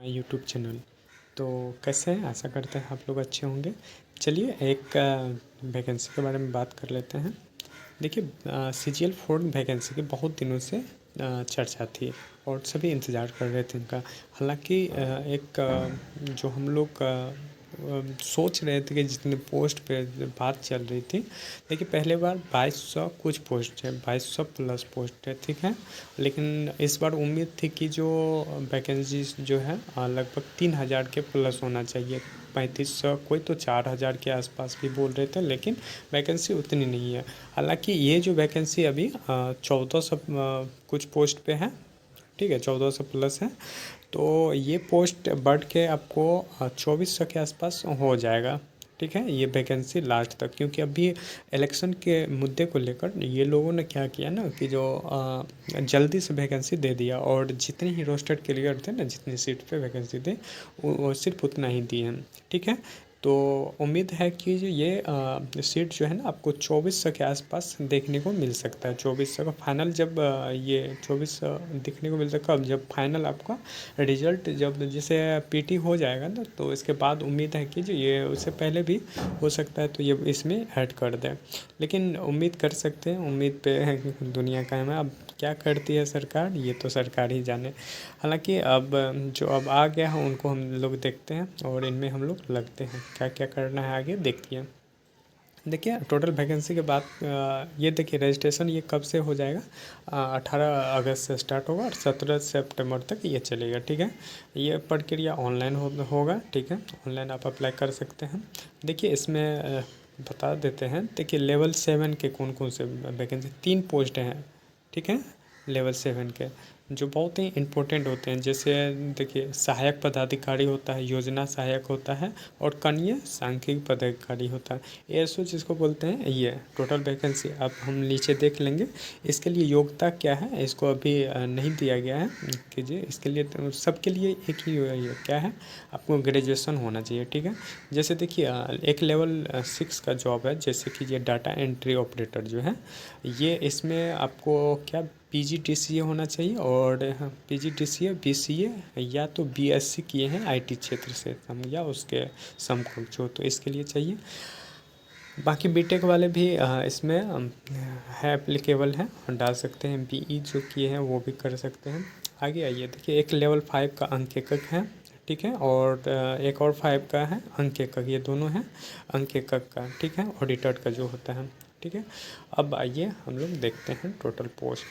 My YouTube channel. तो कैसे हैं, आशा करते हैं आप लोग अच्छे होंगे। चलिए एक वैकेंसी के बारे में बात कर लेते हैं। देखिए CGL 4 वैकेंसी की बहुत दिनों से चर्चा थी और सभी इंतज़ार कर रहे थे इनका। हालांकि जो हम लोग सोच रहे थे कि जितने पोस्ट पे बात चल रही थी, देखिए पहले बार 2200 कुछ पोस्ट है, 2200 प्लस पोस्ट है, ठीक है। लेकिन इस बार उम्मीद थी कि जो वैकेंसीज जो है लगभग 3000 के प्लस होना चाहिए। 3500 कोई तो 4000 के आसपास भी बोल रहे थे, लेकिन वैकेंसी उतनी नहीं है। हालांकि ये जो वैकेंसी अभी 1400 कुछ पोस्ट पे है, ठीक है, 1400 प्लस है। तो ये पोस्ट बढ़ के आपको 2400 के आसपास हो जाएगा, ठीक है, ये वैकेंसी लास्ट तक। क्योंकि अभी इलेक्शन के मुद्दे को लेकर ये लोगों ने क्या किया ना कि जो जल्दी से वैकेंसी दे दिया, और जितने ही रोस्टर क्लियर थे ना, जितनी सीट पे वैकेंसी थी वो सिर्फ उतना ही दी है, ठीक है। तो उम्मीद है कि जो ये सीट जो है ना आपको 2400 के आसपास देखने को मिल सकता है। 2400 का फाइनल जब ये 2400 दिखने को मिल सकता है, जब फाइनल आपका रिजल्ट जब जैसे PT हो जाएगा ना, तो इसके बाद उम्मीद है कि जो ये उससे पहले भी हो सकता है तो ये इसमें ऐड कर दें। लेकिन उम्मीद कर सकते हैं, उम्मीद पे है कि दुनिया कायम है। अब क्या करती है सरकार, ये तो सरकार ही जाने। हालांकि अब जो अब आ गया है उनको हम लोग देखते हैं और इनमें हम लोग लगते हैं। क्या क्या करना है आगे देखिए। देखिए टोटल वैकेंसी के बाद ये देखिए रजिस्ट्रेशन ये कब से हो जाएगा। 18 अगस्त से स्टार्ट होगा और 17 सितंबर तक ये चलेगा, ठीक है। ये प्रक्रिया ऑनलाइन होगा, ठीक है, ऑनलाइन आप अप्लाई कर सकते हैं। देखिए इसमें बता देते हैं। देखिए लेवल 7 के कौन कौन से वैकेंसी, 3 पोस्ट हैं, ठीक है, लेवल 7 के, जो बहुत ही इम्पोर्टेंट होते हैं। जैसे देखिए सहायक पदाधिकारी होता है, योजना सहायक होता है, और कनीय सांख्यिकी पदाधिकारी होता है। ASO जिसको बोलते हैं, ये टोटल वैकेंसी अब हम नीचे देख लेंगे। इसके लिए योग्यता क्या है, इसको अभी नहीं दिया गया है कि जी इसके लिए तो सबके लिए एक ही ये क्या है, आपको ग्रेजुएशन होना चाहिए, ठीक है। जैसे देखिए एक लेवल 6 का जॉब है, जैसे कि ये डाटा एंट्री ऑपरेटर जो है, ये इसमें आपको क्या PGDCA होना चाहिए, और PGDCA BCA या तो BSc किए हैं IT क्षेत्र से या उसके समकक्ष हो, तो इसके लिए चाहिए। बाकी BTech वाले भी इसमें है, एप्लीकेबल है, डाल सकते हैं। BE जो किए हैं वो भी कर सकते हैं। आगे आइए, देखिए एक लेवल 5 का अंक एकक है, ठीक है, और एक और 5 का है अंक एकक, ये दोनों हैं अंक एकक का, ठीक है, ऑडिटर का जो होता है, ठीक है। अब आइए हम लोग देखते हैं टोटल पोस्ट।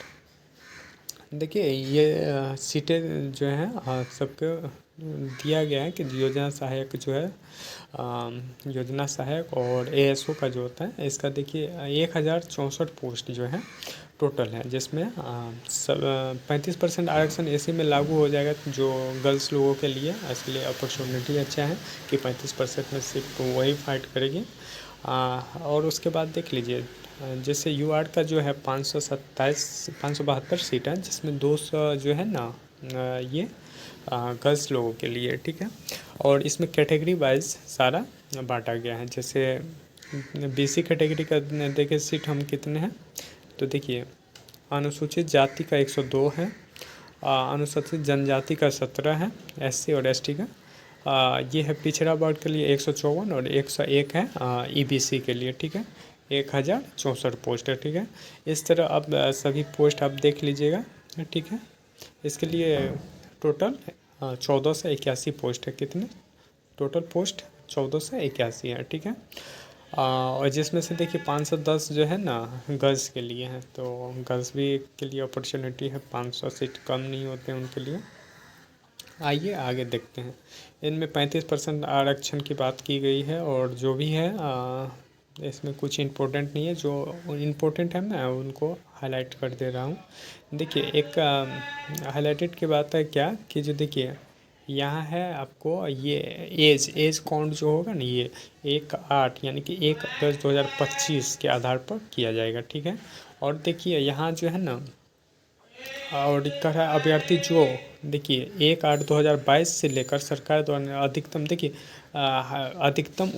देखिए ये सीटें जो हैं सबको दिया गया है कि योजना सहायक जो है, योजना सहायक और ASO का जो होता है इसका, देखिए 1064 पोस्ट जो है टोटल है, जिसमें सब 35% आरक्षण इसी में लागू हो जाएगा जो गर्ल्स लोगों के लिए। इसलिए अपॉर्चुनिटी अच्छा है कि 35% में सिर्फ वही फाइट करेगी। और उसके बाद देख लीजिए, जैसे UR का जो है 572 सीट है, जिसमें 200 जो है ना ये गर्ल्स लोगों के लिए, ठीक है। और इसमें कैटेगरी वाइज सारा बांटा गया है। जैसे BC कैटेगरी का देखिए सीट हम कितने हैं, तो देखिए अनुसूचित जाति का 102 है, अनुसूचित जनजाति का 17 है, SC और ST का ये है। पिछड़ा वर्ग के लिए 154 और 101 है EBC के लिए, ठीक है। 1064 पोस्ट है, ठीक है। इस तरह अब सभी पोस्ट आप देख लीजिएगा, ठीक है। इसके लिए टोटल 1481 पोस्ट है। कितने टोटल पोस्ट 1481 है, ठीक है। और जिसमें से देखिए 510 जो है ना गर्ल्स के लिए है, तो गर्ल्स भी के लिए अपॉर्चुनिटी है, 500 सीट कम नहीं होते हैं उनके लिए। आइए आगे देखते हैं। इनमें 35% आरक्षण की बात की गई है, और जो भी है इसमें कुछ इम्पोर्टेंट नहीं है, जो इम्पोर्टेंट है मैं उनको हाईलाइट कर दे रहा हूँ। देखिए एक हाईलाइटेड की बात है क्या कि जो देखिए यहाँ है आपको ये एज काउंट जो होगा ना, ये 1/8 यानी कि 1 अगस्त 2025 के आधार पर किया जाएगा, ठीक है। और देखिए यहाँ जो है ना, और लिखा है अभ्यर्थी जो देखिए 1/8/2022 से लेकर सरकार द्वारा अधिकतम, देखिए अधिकतम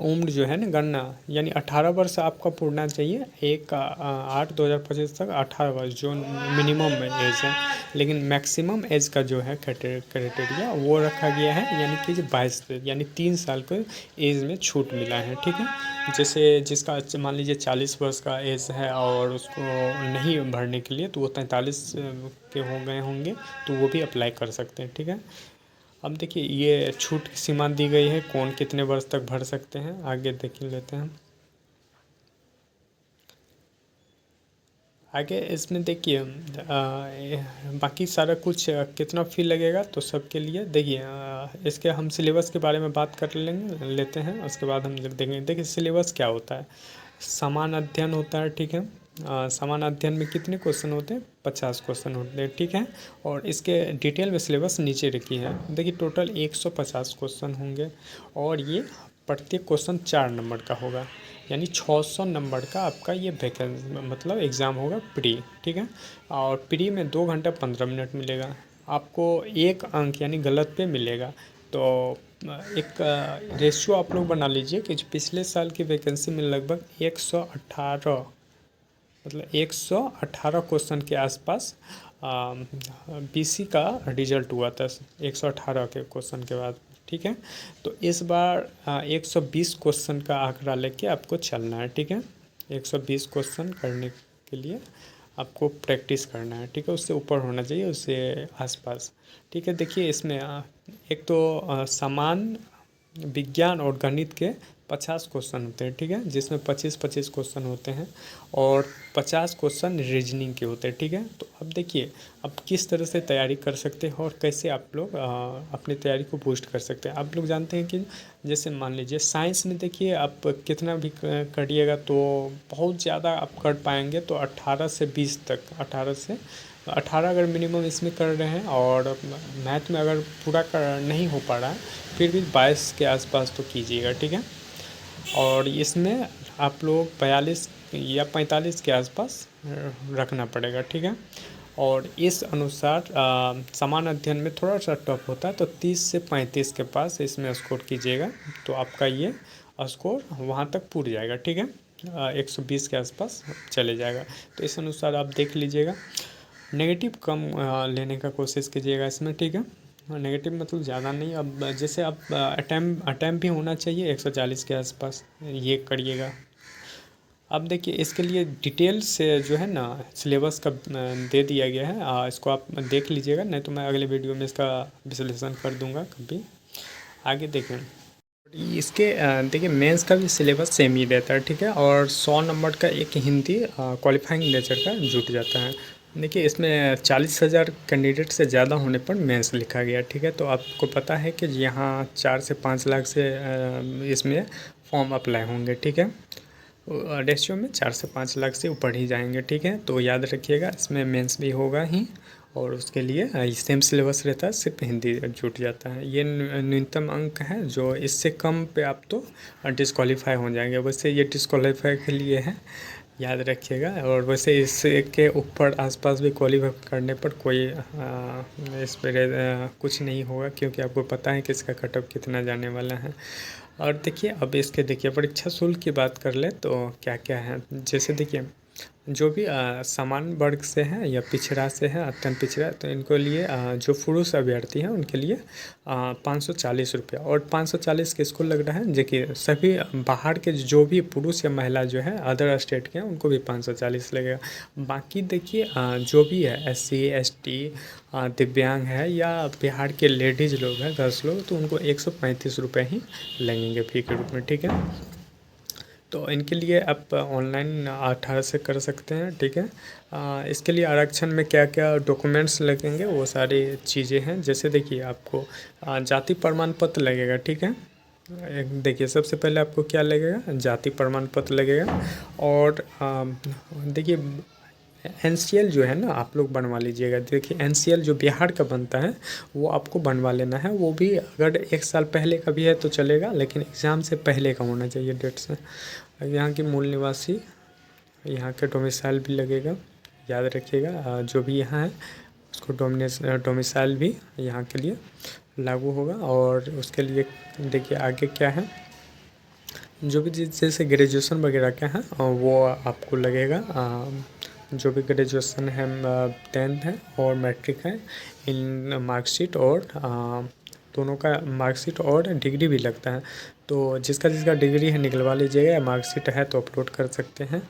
उम्र जो है ना गणना, यानी 18 वर्ष आपका पूरना चाहिए। 1/8/2025 तक 18 वर्ष जो मिनिमम एज है, लेकिन मैक्सिमम एज का जो है क्राइटेरिया वो रखा गया है, यानी कि जो 22, यानी 3 साल को एज में छूट मिला है। ठीक है, जैसे जिसका मान लीजिए 40 वर्ष का एज है और उसको नहीं भरने के लिए, तो वो 43 के हो गए होंगे, तो वो भी अप्लाई कर सकते हैं। ठीक है, अब देखिए ये छूट की सीमा दी गई है, कौन कितने वर्ष तक भर सकते हैं, आगे देख लेते हैं। आगे इसमें देखिए बाकी सारा कुछ कितना फ़ी लगेगा, तो सबके लिए देखिए इसके हम सिलेबस के बारे में बात कर लेते हैं, उसके बाद हम देखेंगे। देखिए सिलेबस क्या होता है, समान अध्ययन होता है। ठीक है, समान अध्ययन में कितने क्वेश्चन होते हैं, 50 क्वेश्चन होते हैं। ठीक है, और इसके डिटेल में सिलेबस नीचे रखी है। देखिए टोटल 150 क्वेश्चन होंगे, और ये प्रत्येक क्वेश्चन 4 नंबर का होगा, यानी 600 नंबर का आपका ये वैकेंसी मतलब एग्ज़ाम होगा प्री। ठीक है, और प्री में 2 घंटा 15 मिनट मिलेगा आपको, 1 अंक यानी गलत पे मिलेगा। तो एक रेशियो आप लोग बना लीजिए कि जो पिछले साल की वैकेंसी में लगभग 118, मतलब 118 क्वेश्चन के आसपास बीसी का रिजल्ट हुआ था, 118 के क्वेश्चन के बाद। ठीक है, तो इस बार 120 क्वेश्चन का आंकड़ा लेके आपको चलना है। ठीक है, 120 क्वेश्चन करने के लिए आपको प्रैक्टिस करना है। ठीक है, उससे ऊपर होना चाहिए, उससे आसपास। ठीक है, देखिए इसमें एक तो समान विज्ञान और गणित के 50 क्वेश्चन होते हैं। ठीक है, जिसमें 25-25 क्वेश्चन होते हैं, और 50 क्वेश्चन रीजनिंग के होते हैं। ठीक है, तो अब देखिए अब किस तरह से तैयारी कर सकते हैं और कैसे आप लोग अपनी तैयारी को बूस्ट कर सकते हैं। आप लोग जानते हैं कि जैसे मान लीजिए साइंस में देखिए आप कितना भी करिएगा तो बहुत ज़्यादा आप कर पाएंगे, तो 18 से 20 तक, 18 अगर मिनिमम इसमें कर रहे हैं, और मैथ में अगर पूरा कर नहीं हो पा रहा है, फिर भी 22 के आसपास तो कीजिएगा। ठीक है, और इसमें आप लोग 42 या 45 के आसपास रखना पड़ेगा। ठीक है, और इस अनुसार समान अध्ययन में थोड़ा सा टफ होता है, तो 30 से 35 के पास इसमें स्कोर कीजिएगा, तो आपका ये स्कोर वहाँ तक पूर जाएगा। ठीक है, 120 के आसपास चले जाएगा। तो इस अनुसार आप देख लीजिएगा, नेगेटिव कम लेने का कोशिश कीजिएगा इसमें। ठीक है, नेगेटिव मतलब ज़्यादा नहीं, अब जैसे आप अटैम्प भी होना चाहिए 140 के आसपास, ये करिएगा। अब देखिए इसके लिए डिटेल से जो है ना सिलेबस का दे दिया गया है, इसको आप देख लीजिएगा, नहीं तो मैं अगले वीडियो में इसका विश्लेषण कर दूंगा कभी। आगे देखें, इसके देखिए मेंस का भी सिलेबस सेम ही रहता है। ठीक है, और 100 नंबर का एक हिंदी क्वालिफाइंग नेचर का जुट जाता है। देखिए इसमें 40,000 कैंडिडेट से ज़्यादा होने पर मेंस लिखा गया। ठीक है, तो आपको पता है कि यहाँ 4 से 5 लाख से इसमें फॉर्म अप्लाई होंगे। ठीक है, रेशियो में 4 से 5 लाख से ऊपर ही जाएंगे। ठीक है, तो याद रखिएगा इसमें मेंस भी होगा ही, और उसके लिए सेम सिलेबस रहता है, सिर्फ हिंदी छूट जाता है। ये न्यूनतम अंक है, जो इससे कम पे आप तो डिस्क्वालीफाई हो जाएंगे। वैसे ये डिस्क्वालीफाई के लिए है, याद रखिएगा। और वैसे इसके ऊपर आसपास भी क्वालीफाई करने पर कोई इस पर कुछ नहीं होगा, क्योंकि आपको पता है कि इसका कट ऑफ कितना जाने वाला है। और देखिए अब इसके देखिए परीक्षा शुल्क की बात कर ले तो क्या क्या है, जैसे देखिए जो भी समान वर्ग से हैं या पिछड़ा से है, अत्यंत पिछड़ा, तो इनको लिए जो पुरुष अभ्यर्थी हैं उनके लिए 540 रुपया, और 540 किसको लग रहा है, देखिए सभी बाहर के जो भी पुरुष या महिला जो है अदर स्टेट के हैं उनको भी 540 लगेगा। बाकी देखिए जो भी है SC ST दिव्यांग है या बिहार के लेडीज़ लोग हैं 10 लोग, तो उनको 135 रुपये ही लगेंगे फ़ी के रूप में। ठीक है, तो इनके लिए आप ऑनलाइन 18 से कर सकते हैं। ठीक है, इसके लिए आरक्षण में क्या क्या डॉक्यूमेंट्स लगेंगे वो सारी चीज़ें हैं, जैसे देखिए आपको जाति प्रमाण पत्र लगेगा। ठीक है, देखिए सबसे पहले आपको क्या लगेगा, जाति प्रमाण पत्र लगेगा, और देखिए NCL जो है ना आप लोग बनवा लीजिएगा। देखिए NCL जो बिहार का बनता है वो आपको बनवा लेना है, वो भी अगर 1 साल पहले का भी है तो चलेगा, लेकिन एग्ज़ाम से पहले का होना चाहिए डेट से। यहाँ की मूल निवासी, यहाँ के डोमिसाइल भी लगेगा, याद रखिएगा जो भी यहाँ है इसको डोमिसाइल भी यहाँ के लिए लागू होगा। और उसके लिए देखिए आगे क्या है, जो भी जैसे ग्रेजुएशन वगैरह का है वो आपको लगेगा। जो भी ग्रेजुएशन है 10th है और मैट्रिक है, इन मार्कशीट और दोनों का मार्कशीट और डिग्री भी लगता है। तो जिसका जिसका डिग्री है निकलवा लीजिएगा, या मार्कशीट है तो अपलोड कर सकते हैं।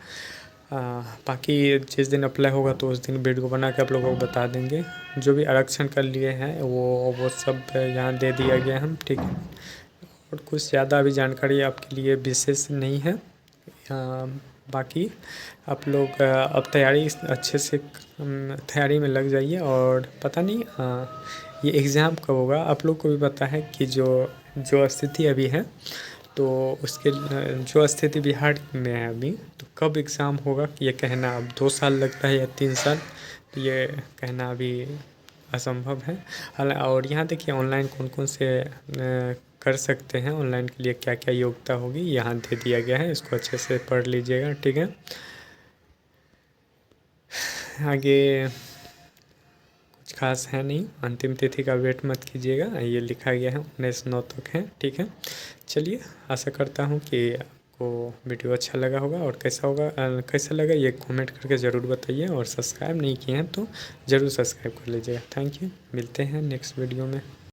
बाकी जिस दिन अप्लाई होगा तो उस दिन वीडियो बना के आप लोगों को बता देंगे। जो भी आरक्षण कर लिए हैं वो सब यहाँ दे दिया गया है, ठीक है। और कुछ ज़्यादा अभी जानकारी आपके लिए विशेष नहीं है। बाकी आप लोग अब तैयारी अच्छे से तैयारी में लग जाइए। और पता नहीं ये एग्ज़ाम कब होगा, आप लोग को भी पता है कि जो स्थिति अभी है, तो उसके जो स्थिति बिहार में है अभी, तो कब एग्ज़ाम होगा ये कहना अब 2 साल लगता है या 3 साल, तो ये कहना अभी असंभव है। और यहाँ देखिए ऑनलाइन कौन कौन से कर सकते हैं, ऑनलाइन के लिए क्या क्या योग्यता होगी यहाँ दे दिया गया है, इसको अच्छे से पढ़ लीजिएगा, ठीक है। आगे कुछ खास है नहीं, अंतिम तिथि का वेट मत कीजिएगा, ये लिखा गया है 19/9 तक है, ठीक है। चलिए, आशा करता हूँ कि आपको वीडियो अच्छा लगा होगा, और कैसा लगा ये कमेंट करके ज़रूर बताइए। और सब्सक्राइब नहीं किए हैं तो ज़रूर सब्सक्राइब कर लीजिएगा। थैंक यू, मिलते हैं नेक्स्ट वीडियो में।